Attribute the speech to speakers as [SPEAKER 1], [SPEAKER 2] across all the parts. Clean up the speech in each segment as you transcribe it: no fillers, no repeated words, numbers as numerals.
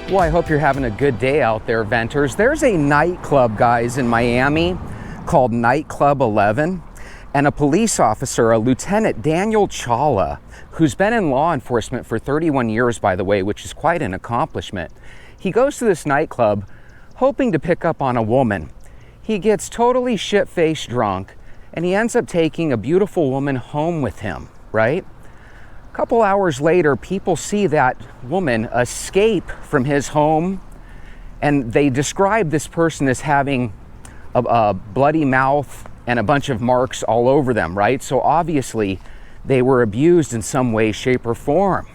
[SPEAKER 1] Well, I hope you're having a good day out there, venters. There's a nightclub, guys, in Miami called Nightclub 11, and a police officer, a Lieutenant Daniel Chala, who's been in law enforcement for 31 years, by the way, which is quite an accomplishment. He goes to this nightclub hoping to pick up on a woman. He gets totally shit-faced drunk, and he ends up taking a beautiful woman home with him, right? A couple hours later, people see that woman escape from his home, and they describe this person as having a bloody mouth and a bunch of marks all over them, right? So obviously, they were abused in some way, shape, or form.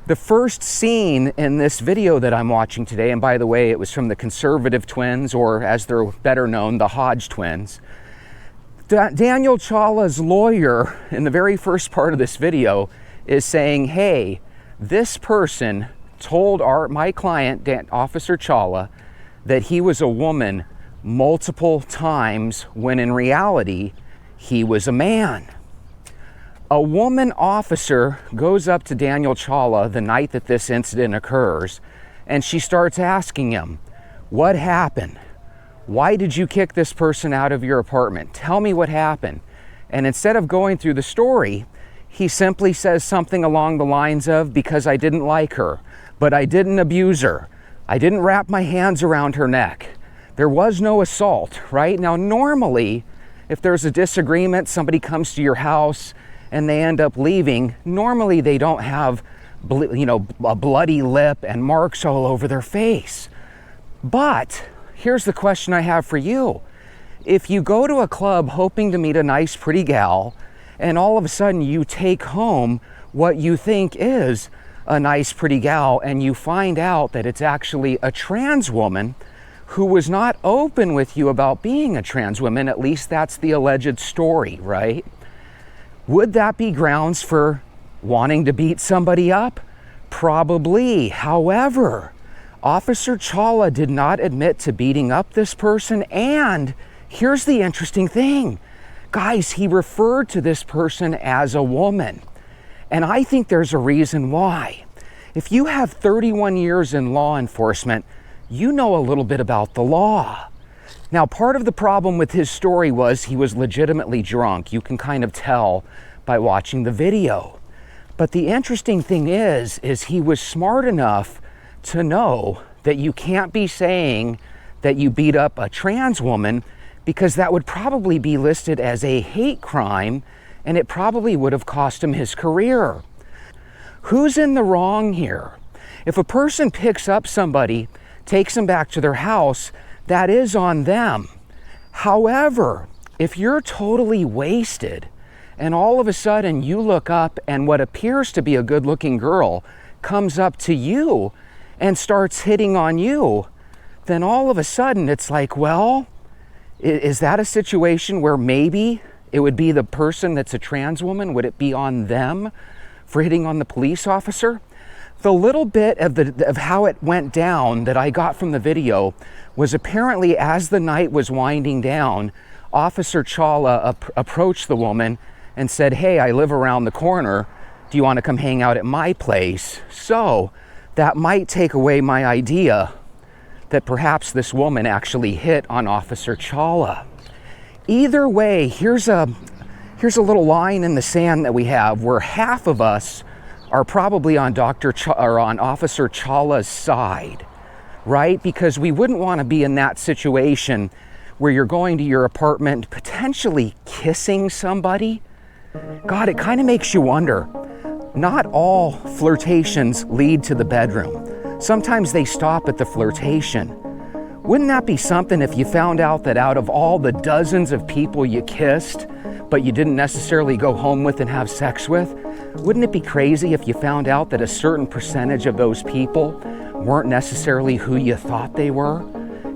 [SPEAKER 1] The first scene in this video that I'm watching today, and by the way, it was from the Conservative twins, or as they're better known, the Hodge twins. Daniel Chala's lawyer, in the very first part of this video, is saying, hey, this person told my client, Officer Chala, that he was a woman multiple times when in reality, he was a man. A woman officer goes up to Daniel Chala the night that this incident occurs, and she starts asking him, what happened? Why did you kick this person out of your apartment? Tell me what happened. And instead of going through the story, he simply says something along the lines of, because I didn't like her, but I didn't abuse her. I didn't wrap my hands around her neck. There was no assault, right? Now, normally, if there's a disagreement, somebody comes to your house and they end up leaving, normally they don't have, a bloody lip and marks all over their face. But here's the question I have for you. If you go to a club hoping to meet a nice, pretty gal, and all of a sudden you take home what you think is a nice, pretty gal, and you find out that it's actually a trans woman who was not open with you about being a trans woman, at least that's the alleged story, right? Would that be grounds for wanting to beat somebody up? Probably. However, Officer Chala did not admit to beating up this person, and here's the interesting thing. Guys, he referred to this person as a woman, and I think there's a reason why. If you have 31 years in law enforcement, you know a little bit about the law. Now, part of the problem with his story was he was legitimately drunk. You can kind of tell by watching the video. But the interesting thing is he was smart enough to know that you can't be saying that you beat up a trans woman, because that would probably be listed as a hate crime, and it probably would have cost him his career. Who's in the wrong here? If a person picks up somebody, takes them back to their house, that is on them. However, if you're totally wasted and all of a sudden you look up and what appears to be a good-looking girl comes up to you and starts hitting on you, then all of a sudden it's like, well, is that a situation where maybe it would be the person that's a trans woman? Would it be on them for hitting on the police officer? The little bit of how it went down that I got from the video was apparently as the night was winding down, Officer Chala approached the woman and said, hey, I live around the corner. Do you want to come hang out at my place? So that might take away my idea that perhaps this woman actually hit on Officer Chala. Either way, here's a little line in the sand that we have where half of us are probably on on Officer Chala's side, right? Because we wouldn't want to be in that situation where you're going to your apartment, potentially kissing somebody. God, it kind of makes you wonder. Not all flirtations lead to the bedroom. Sometimes they stop at the flirtation. Wouldn't that be something if you found out that out of all the dozens of people you kissed, but you didn't necessarily go home with and have sex with? Wouldn't it be crazy if you found out that a certain percentage of those people weren't necessarily who you thought they were?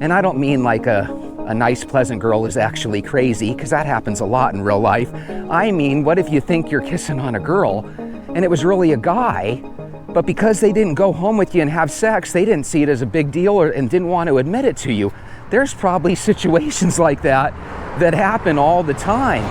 [SPEAKER 1] And I don't mean like a nice, pleasant girl is actually crazy, because that happens a lot in real life. I mean, what if you think you're kissing on a girl and it was really a guy, but because they didn't go home with you and have sex, they didn't see it as a big deal and didn't want to admit it to you? There's probably situations like that happen all the time,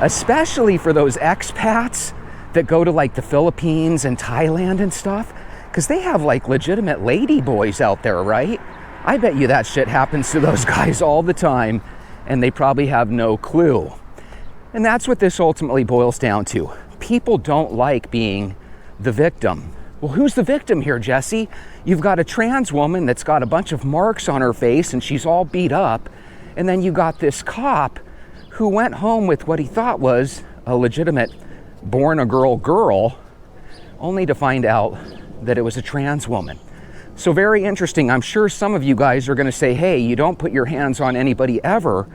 [SPEAKER 1] especially for those expats that go to like the Philippines and Thailand and stuff. Because they have like legitimate lady boys out there, right? I bet you that shit happens to those guys all the time, and they probably have no clue. And that's what this ultimately boils down to. People don't like being the victim. Well, who's the victim here, Jesse? You've got a trans woman that's got a bunch of marks on her face and she's all beat up. And then you got this cop who went home with what he thought was a legitimate born-a-girl, only to find out that it was a trans woman. So very interesting. I'm sure some of you guys are going to say, hey, you don't put your hands on anybody ever.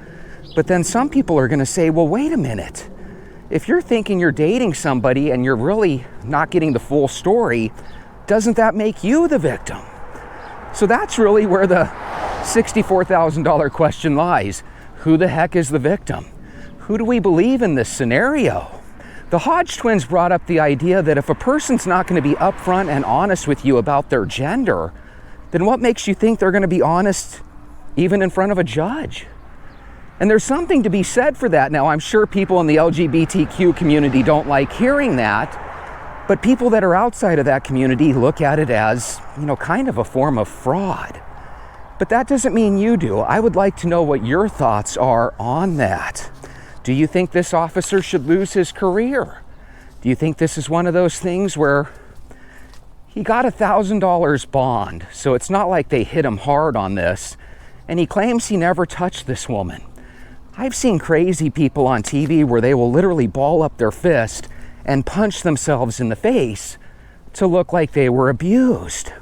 [SPEAKER 1] But then some people are going to say, well, wait a minute. If you're thinking you're dating somebody and you're really not getting the full story, doesn't that make you the victim? So that's really where the $64,000 question lies. Who the heck is the victim? Who do we believe in this scenario? The Hodge twins brought up the idea that if a person's not going to be upfront and honest with you about their gender, then what makes you think they're going to be honest even in front of a judge? And there's something to be said for that. Now, I'm sure people in the LGBTQ community don't like hearing that, but people that are outside of that community look at it as, kind of a form of fraud. But that doesn't mean you do. I would like to know what your thoughts are on that. Do you think this officer should lose his career? Do you think this is one of those things where he got $1,000 bond, so it's not like they hit him hard on this, and he claims he never touched this woman? I've seen crazy people on TV where they will literally ball up their fist and punch themselves in the face to look like they were abused.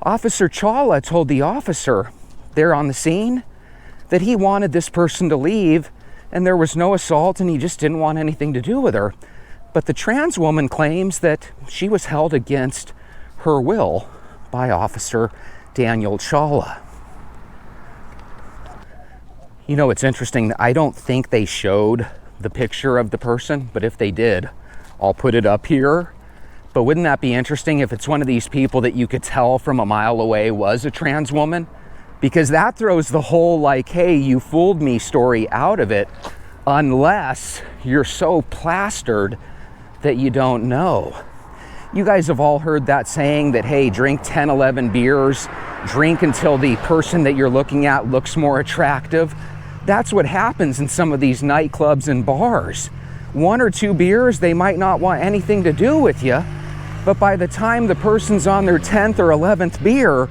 [SPEAKER 1] Officer Chala told the officer there on the scene that he wanted this person to leave and there was no assault and he just didn't want anything to do with her. But the trans woman claims that she was held against her will by Officer Daniel Chala. It's interesting. I don't think they showed the picture of the person, but if they did, I'll put it up here. But wouldn't that be interesting if it's one of these people that you could tell from a mile away was a trans woman? Because that throws the whole like, hey, you fooled me story out of it, unless you're so plastered that you don't know. You guys have all heard that saying that, hey, drink 10, 11 beers, drink until the person that you're looking at looks more attractive. That's what happens in some of these nightclubs and bars. 1 or 2 beers, they might not want anything to do with you, but by the time the person's on their 10th or 11th beer,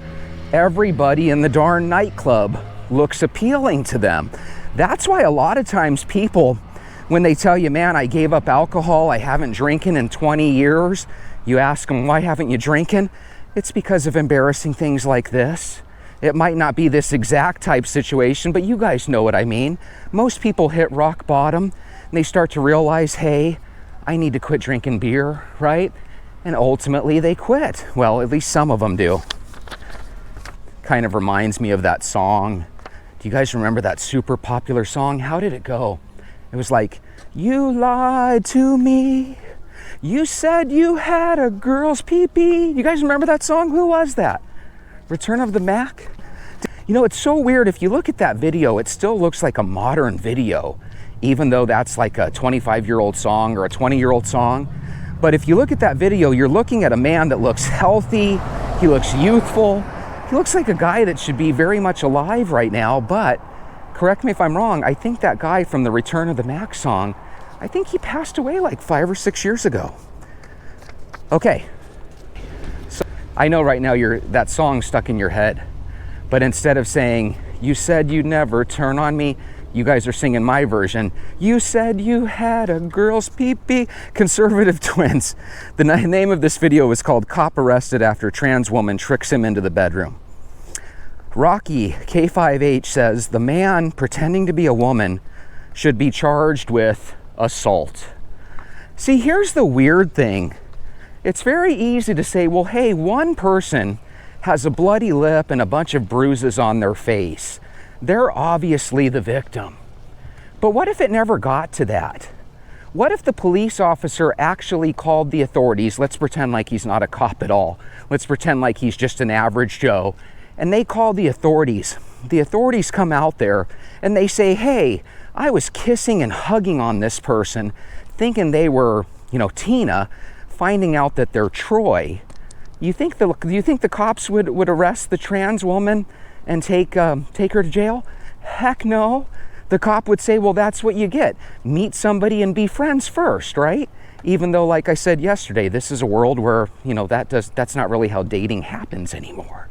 [SPEAKER 1] everybody in the darn nightclub looks appealing to them. That's why a lot of times people, when they tell you, man, I gave up alcohol, I haven't drinking in 20 years, you ask them, why haven't you drinking? It's because of embarrassing things like this. It might not be this exact type situation, but you guys know what I mean. Most people hit rock bottom and they start to realize, hey, I need to quit drinking beer, right? And ultimately they quit. Well, at least some of them do. Kind of reminds me of that song. Do you guys remember that super popular song? How did it go? It was like, you lied to me. You said you had a girl's pee-pee. You guys remember that song? Who was that? Return of the Mac? It's so weird. If you look at that video, it still looks like a modern video, even though that's like a 25-year-old song or a 20-year-old song. But if you look at that video, you're looking at a man that looks healthy. He looks youthful. He looks like a guy that should be very much alive right now. But correct me if I'm wrong, I think that guy from the Return of the Mac song, I think he passed away like 5 or 6 years ago. Okay. So I know right now that song's stuck in your head. But instead of saying, you said you'd never turn on me, you guys are singing my version. You said you had a girl's pee-pee. Conservative twins. The name of this video is called Cop Arrested After Trans Woman Tricks Him into the Bedroom. Rocky K5H says the man pretending to be a woman should be charged with assault. See, here's the weird thing. It's very easy to say, well, hey, one person has a bloody lip and a bunch of bruises on their face. They're obviously the victim. But what if it never got to that? What if the police officer actually called the authorities? Let's pretend like he's not a cop at all. Let's pretend like he's just an average Joe. And they call the authorities. The authorities come out there and they say, hey, I was kissing and hugging on this person, thinking they were, Tina, finding out that they're Troy. Do you think the cops would arrest the trans woman and take her to jail? Heck no. The cop would say, well, that's what you get. Meet somebody and be friends first, right? Even though, like I said yesterday, this is a world where, that's not really how dating happens anymore.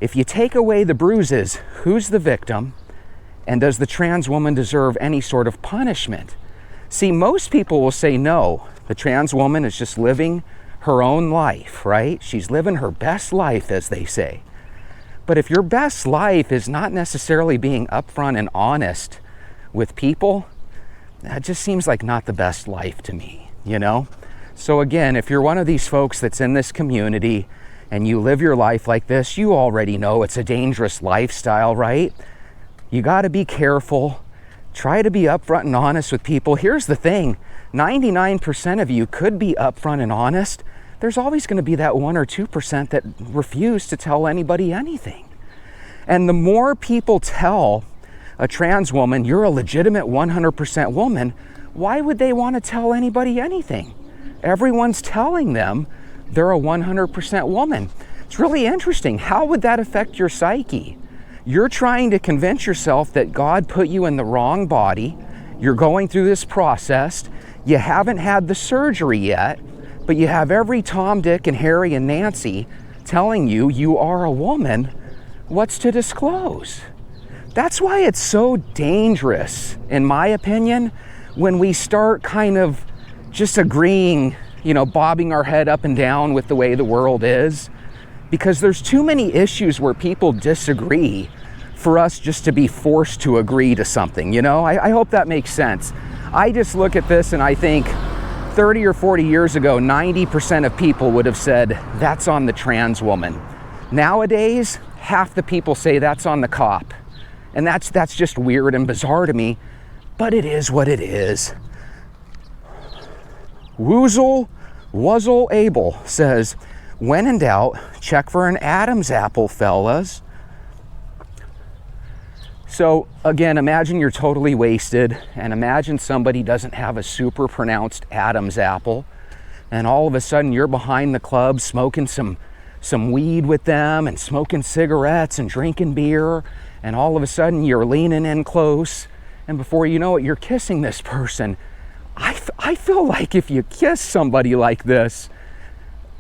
[SPEAKER 1] If you take away the bruises, who's the victim? And does the trans woman deserve any sort of punishment? See, most people will say no. The trans woman is just living her own life, right? She's living her best life, as they say. But if your best life is not necessarily being upfront and honest with people, that just seems like not the best life to me, So again, if you're one of these folks that's in this community and you live your life like this, you already know it's a dangerous lifestyle, right? You got to be careful. Try to be upfront and honest with people. Here's the thing, 99% of you could be upfront and honest. There's always going to be that 1 or 2% that refuse to tell anybody anything. And the more people tell a trans woman, you're a legitimate 100% woman, why would they want to tell anybody anything? Everyone's telling them they're a 100% woman. It's really interesting. How would that affect your psyche? You're trying to convince yourself that God put you in the wrong body. You're going through this process. You haven't had the surgery yet, but you have every Tom, Dick, and Harry, and Nancy telling you you are a woman. What's to disclose? That's why it's so dangerous, in my opinion, when we start kind of just agreeing, bobbing our head up and down with the way the world is. Because there's too many issues where people disagree for us just to be forced to agree to something, I hope that makes sense. I just look at this and I think 30 or 40 years ago, 90% of people would have said, that's on the trans woman. Nowadays, half the people say that's on the cop. And that's just weird and bizarre to me, but it is what it is. Woozle Wuzzle Abel says, when in doubt, check for an Adam's apple, fellas. So again, imagine you're totally wasted, and imagine somebody doesn't have a super pronounced Adam's apple, and all of a sudden you're behind the club smoking some weed with them and smoking cigarettes and drinking beer, and all of a sudden you're leaning in close, and before you know it, you're kissing this person. I feel like if you kiss somebody like this,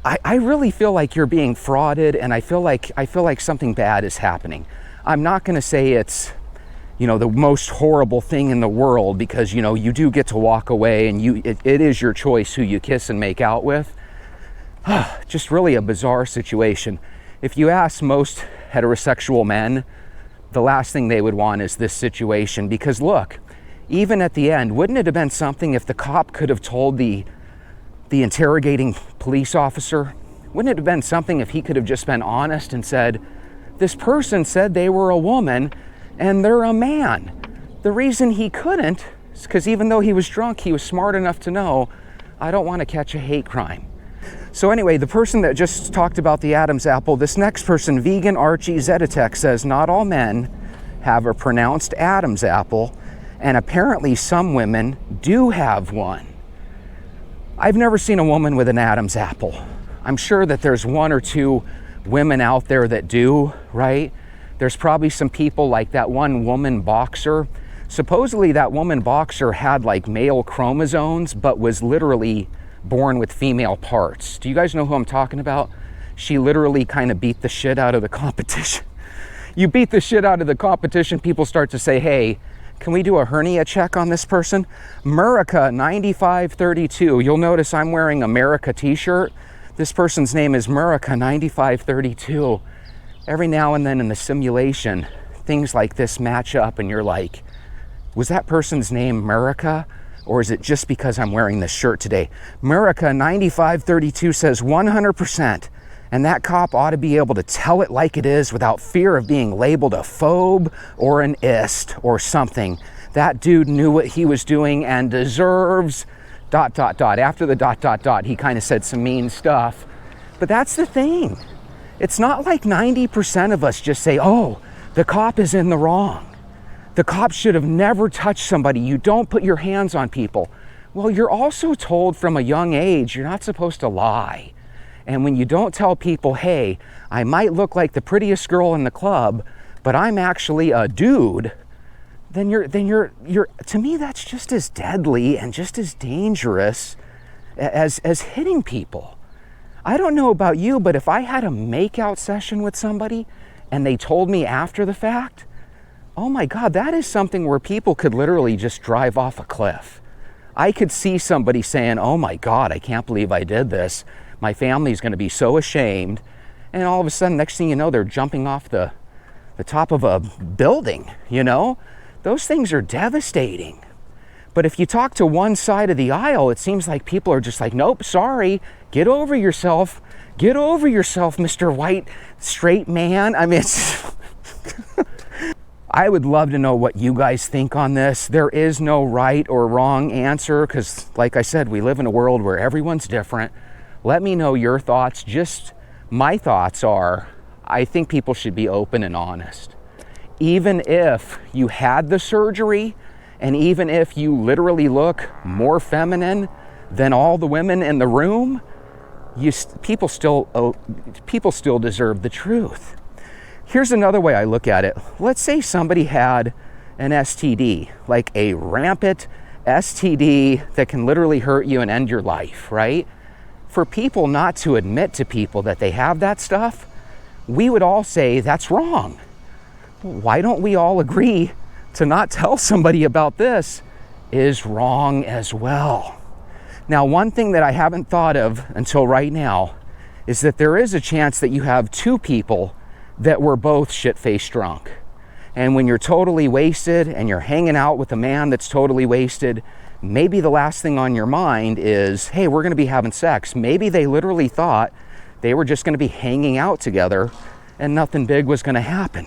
[SPEAKER 1] I really feel like you're being frauded, and I feel like something bad is happening. I'm not going to say it's, the most horrible thing in the world, because, you do get to walk away, and it is your choice who you kiss and make out with. Just really a bizarre situation. If you ask most heterosexual men, the last thing they would want is this situation, because look, even at the end, wouldn't it have been something if the cop could have told the interrogating police officer? Wouldn't it have been something if he could have just been honest and said, this person said they were a woman and they're a man. The reason he couldn't is because even though he was drunk, he was smart enough to know, I don't want to catch a hate crime. So anyway, the person that just talked about the Adam's apple, this next person, Vegan Archie Zedetek, says not all men have a pronounced Adam's apple, and apparently some women do have one. I've never seen a woman with an Adam's apple. I'm sure that there's 1 or 2 women out there that do, right? There's probably some people like that one woman boxer. Supposedly that woman boxer had like male chromosomes, but was literally born with female parts. Do you guys know who I'm talking about? She literally kind of beat the shit out of the competition. You beat the shit out of the competition, people start to say, hey, can we do a hernia check on this person? Murica 9532. You'll notice I'm wearing a Murica t-shirt. This person's name is Murica 9532. Every now and then in the simulation, things like this match up and you're like, was that person's name Murica? Or is it just because I'm wearing this shirt today? Murica 9532 says 100%. And that cop ought to be able to tell it like it is without fear of being labeled a phobe or an ist or something. That dude knew what he was doing and deserves ... After the ... he kind of said some mean stuff. But that's the thing. It's not like 90% of us just say, oh, the cop is in the wrong. The cop should have never touched somebody. You don't put your hands on people. Well, you're also told from a young age, you're not supposed to lie. And when you don't tell people, hey, I might look like the prettiest girl in the club, but I'm actually a dude, then you're to me, that's just as deadly and just as dangerous as hitting people. I don't know about you, but if I had a makeout session with somebody and they told me after the fact, oh my God, that is something where people could literally just drive off a cliff. I could see somebody saying, oh my God, I can't believe I did this. My family's gonna be so ashamed. And all of a sudden, next thing you know, they're jumping off the top of a building, you know? Those things are devastating. But if you talk to one side of the aisle, it seems like people are just like, nope, sorry, get over yourself. Get over yourself, Mr. White, straight man. I mean, it's I would love to know what you guys think on this. There is no right or wrong answer because, like I said, we live in a world where everyone's different. Let me know your thoughts. Just my thoughts are, I think people should be open and honest. Even if you had the surgery, and even if you literally look more feminine than all the women in the room, people still deserve the truth. Here's another way I look at it. Let's say somebody had an STD, like a rampant STD that can literally hurt you and end your life, right? For people not to admit to people that they have that stuff, we would all say that's wrong. Why don't we all agree to not tell somebody about this is wrong as well? Now, one thing that I haven't thought of until right now is that there is a chance that you have two people that were both shit-faced drunk. And when you're totally wasted and you're hanging out with a man that's totally wasted, maybe the last thing on your mind is, hey, we're gonna be having sex. Maybe they literally thought they were just gonna be hanging out together and nothing big was gonna happen.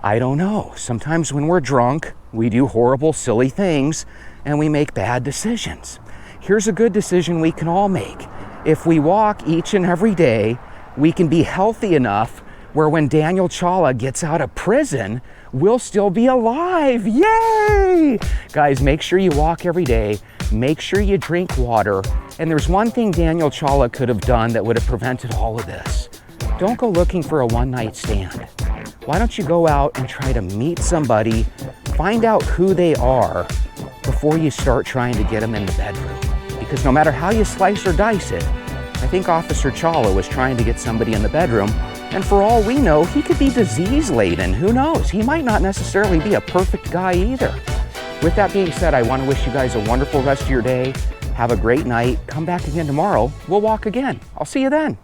[SPEAKER 1] I don't know. Sometimes when we're drunk, we do horrible, silly things and we make bad decisions. Here's a good decision we can all make. If we walk each and every day, we can be healthy enough where when Daniel Chala gets out of prison, we'll still be alive. Yay! Guys, make sure you walk every day. Make sure you drink water. And there's one thing Daniel Chala could have done that would have prevented all of this. Don't go looking for a one-night stand. Why don't you go out and try to meet somebody, find out who they are before you start trying to get them in the bedroom. Because no matter how you slice or dice it, I think Officer Chala was trying to get somebody in the bedroom. And for all we know, he could be disease-laden. Who knows? He might not necessarily be a perfect guy either. With that being said, I want to wish you guys a wonderful rest of your day. Have a great night. Come back again tomorrow. We'll walk again. I'll see you then.